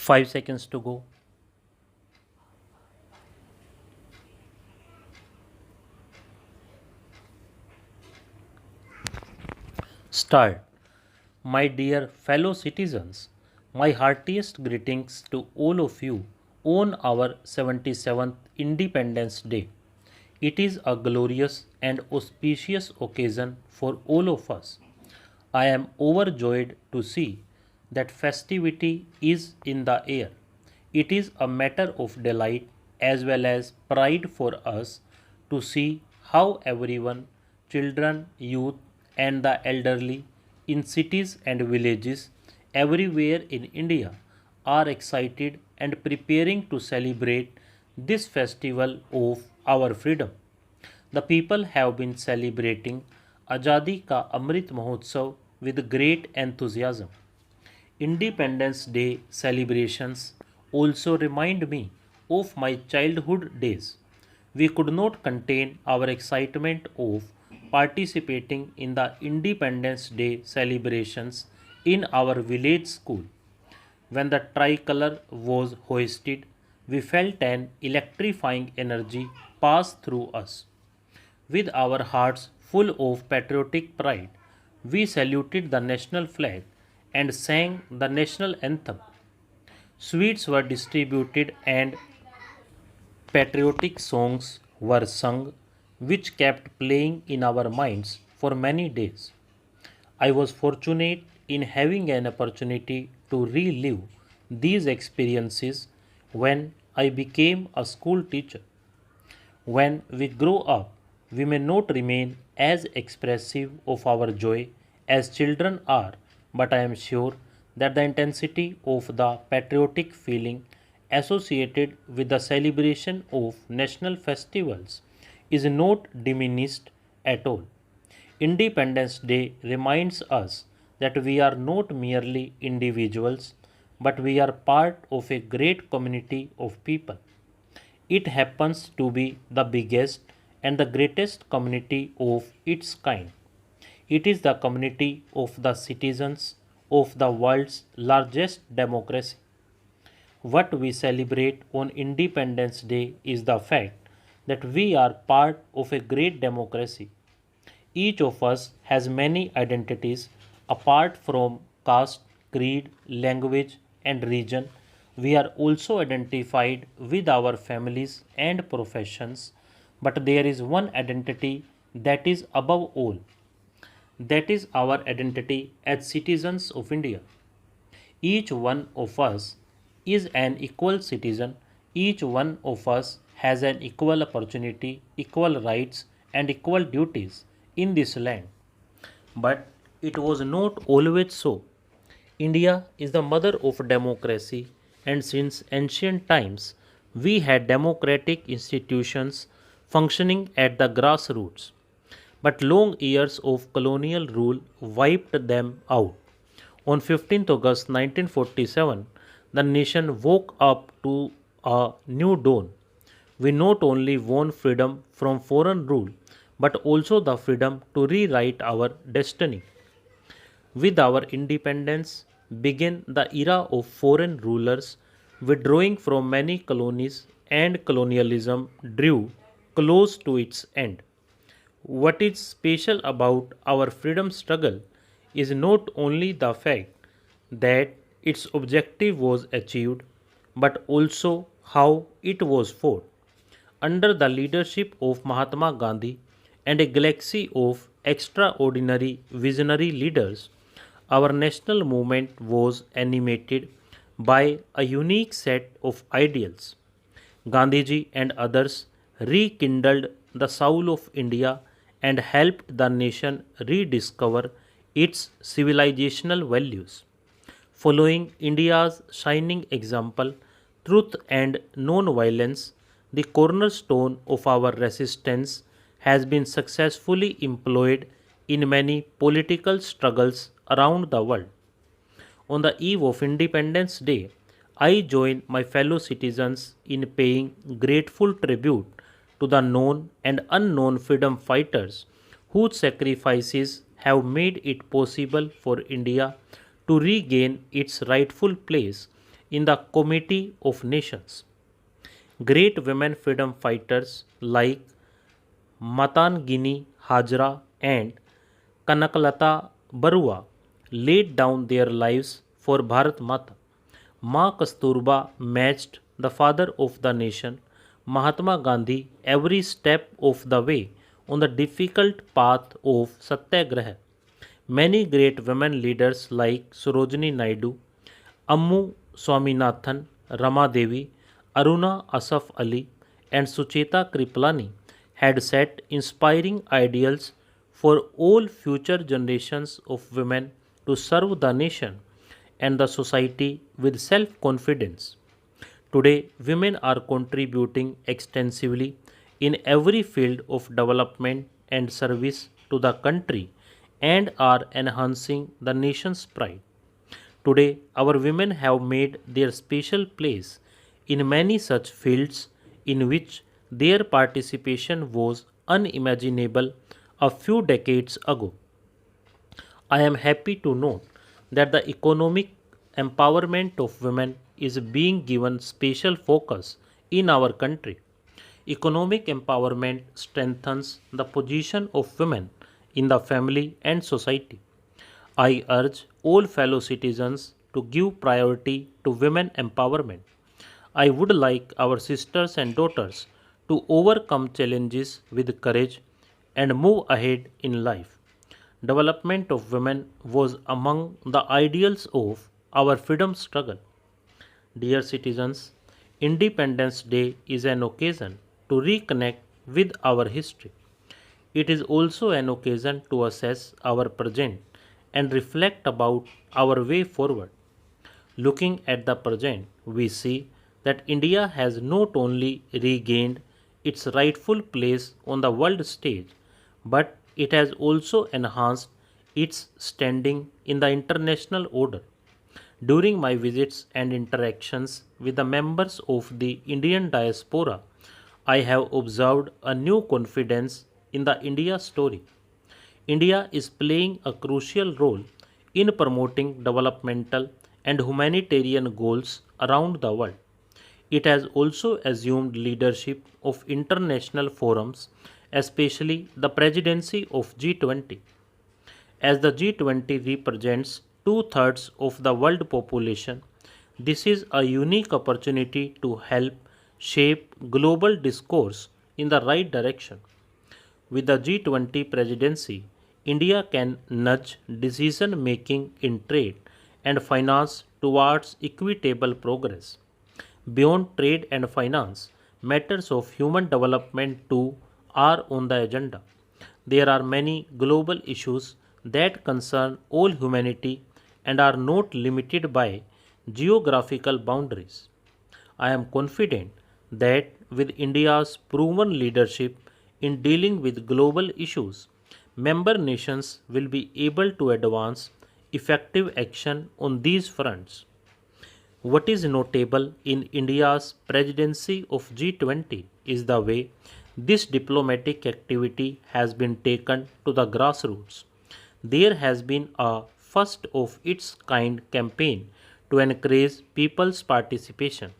5 seconds to go. Start. My dear fellow citizens, my heartiest greetings to all of you on our 77th Independence Day. It is a glorious and auspicious occasion for all of us. I am overjoyed to see that festivity is in the air. It is a matter of delight as well as pride for us to see how everyone, children, youth, and the elderly in cities and villages everywhere in India are excited and preparing to celebrate this festival of our freedom. The people have been celebrating Azadi Ka Amrit Mahotsav with great enthusiasm. Independence Day celebrations also remind me of my childhood days. We could not contain our excitement of participating in the Independence Day celebrations in our village school. When the tricolor was hoisted, we felt an electrifying energy pass through us. With our hearts full of patriotic pride, we saluted the national flag and sang the national anthem. Sweets were distributed and patriotic songs were sung, which kept playing in our minds for many days. I was fortunate in having an opportunity to relive these experiences when I became a school teacher. When we grow up, we may not remain as expressive of our joy as children are, but I am sure that the intensity of the patriotic feeling associated with the celebration of national festivals is not diminished at all. Independence Day reminds us that we are not merely individuals, but we are part of a great community of people. It happens to be the biggest and the greatest community of its kind. It is the community of the citizens of the world's largest democracy. What we celebrate on Independence Day is the fact that we are part of a great democracy. Each of us has many identities apart from caste, creed, language, and region. We are also identified with our families and professions, but there is one identity that is above all. That is our identity as citizens of India. Each one of us is an equal citizen. Each one of us has an equal opportunity, equal rights, and equal duties in this land. But it was not always so. India is the mother of democracy, and since ancient times, we had democratic institutions functioning at the grassroots. But long years of colonial rule wiped them out. On 15th August 1947, the nation woke up to a new dawn. We not only won freedom from foreign rule, but also the freedom to rewrite our destiny. With our independence began the era of foreign rulers withdrawing from many colonies, and colonialism drew close to its end. What is special about our freedom struggle is not only the fact that its objective was achieved, but also how it was fought. Under the leadership of Mahatma Gandhi and a galaxy of extraordinary visionary leaders, our national movement was animated by a unique set of ideals. Gandhiji and others rekindled the soul of India and helped the nation rediscover its civilizational values. Following India's shining example, truth and non-violence, the cornerstone of our resistance, has been successfully employed in many political struggles around the world. On the eve of Independence Day, I join my fellow citizens in paying grateful tribute to the known and unknown freedom fighters whose sacrifices have made it possible for India to regain its rightful place in the Committee of Nations. Great women freedom fighters like Matangini Hajra and Kanakalata Barua laid down their lives for Bharat Mata. Ma Kasturba matched the father of the nation, Mahatma Gandhi, every step of the way on the difficult path of Satyagraha. Many great women leaders like Sarojini Naidu, Ammu Swaminathan, Rama Devi, Aruna Asaf Ali, and Sucheta Kripalani had set inspiring ideals for all future generations of women to serve the nation and the society with self confidence. Today, women are contributing extensively in every field of development and service to the country and are enhancing the nation's pride. Today, our women have made their special place in many such fields in which their participation was unimaginable a few decades ago. I am happy to note that the economic empowerment of women is being given special focus in our country. Economic empowerment strengthens the position of women in the family and society. I urge all fellow citizens to give priority to women empowerment. I would like our sisters and daughters to overcome challenges with courage and move ahead in life. Development of women was among the ideals of our freedom struggle. Dear citizens, Independence Day is an occasion to reconnect with our history. It is also an occasion to assess our present and reflect about our way forward. Looking at the present, we see that India has not only regained its rightful place on the world stage, but it has also enhanced its standing in the international order. During my visits and interactions with the members of the Indian diaspora, I have observed a new confidence in the India story. India is playing a crucial role in promoting developmental and humanitarian goals around the world. It has also assumed leadership of international forums, especially the presidency of G20. As the G20 represents two-thirds of the world population, this is a unique opportunity to help shape global discourse in the right direction. With the G20 presidency, India can nudge decision making in trade and finance towards equitable progress. Beyond trade and finance, matters of human development too are on the agenda. There are many global issues that concern all humanity and are not limited by geographical boundaries. I am confident that with India's proven leadership in dealing with global issues, member nations will be able to advance effective action on these fronts. What is notable in India's presidency of G20 is the way this diplomatic activity has been taken to the grassroots. There has been a first of its kind campaign to encourage people's participation.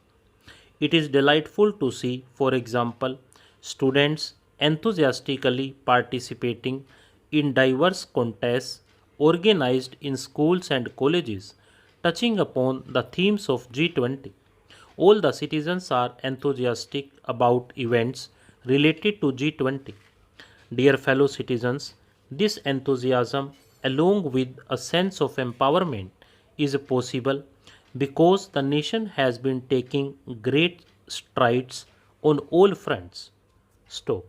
It is delightful to see, for example, students enthusiastically participating in diverse contests organized in schools and colleges, touching upon the themes of G20. All the citizens are enthusiastic about events related to G20. Dear fellow citizens, this enthusiasm, along with a sense of empowerment, is possible because the nation has been taking great strides on all fronts. Stop.